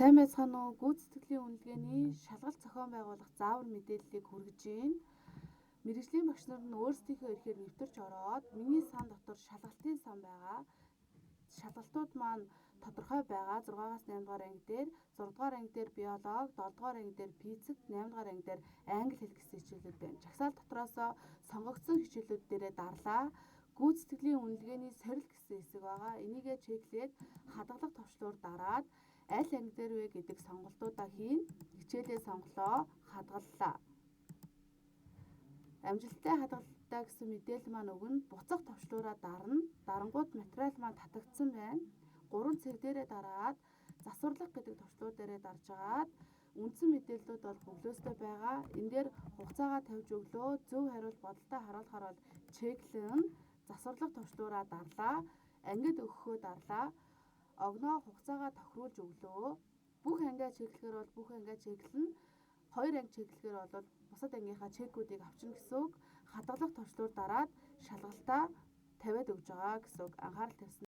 Сайн байцгаана уу? Гүйцэтгэлийн үнэлгээний шалгалт зохион байгуулах заавар мэдээллийг хүргэж байна. Мэргэжлийн багш нар нь өөрсдийнхөө эрхээр нэвтэрч ороод миний сан дотор шалгалтын сан байгаа. Шалгалтууд маань тодорхой байгаа. 6-аас 8 дугаар анги дээр, 6 дугаар анги дээр биологи, 7 дугаар анги дээр физик, 8 дугаар анги дээр англи хэл гэсэн хичээлүүд байна. Жагсаал дотроосоо сонгогдсон хичээлүүд дээрээ дарлаа. Гүйцэтгэлийн үнэлгээний сорил гэсэн хэсэг байгаа. Энийгээ чеклээд хадгалах товчлуур дараад аль анги дээр вэ гэдэг сонголтуудаа хийн. Хичээлээ сонголоо, хадгаллаа. Амжилттай хадгалалтаа гэсэн мэдээлэл маань өгнө. Буцах товчлуураа дарна. Дарангууд материал маань татагдсан байна. 3 цэг дээрээ дараад засварлах гэдэг товчлуур дээрээ дарж агаад үндсэн мэдээллүүд бол бөглөөстэй байгаа. Энэ дээр хугацаагаа тавьж өглөө. Зөв хариулт бодолтой харуулахаар бол чеклэн засварлах товчлуураа дарлаа. Ангид өгөхөө дарлаа. Огноо хугацаагаа тохируулж өглөө. Бүх ангиа чеклэхээр бол бүх ангиа чеклэн. 2 анги чеклэхээр бол бусад ангийнхаа чекүүдийг авчна гэсэн үг. Хадгалах товчлуур дараад шалгалтаа тавиад өгж байгаа гэсэн үг. Анхаарал тавьсан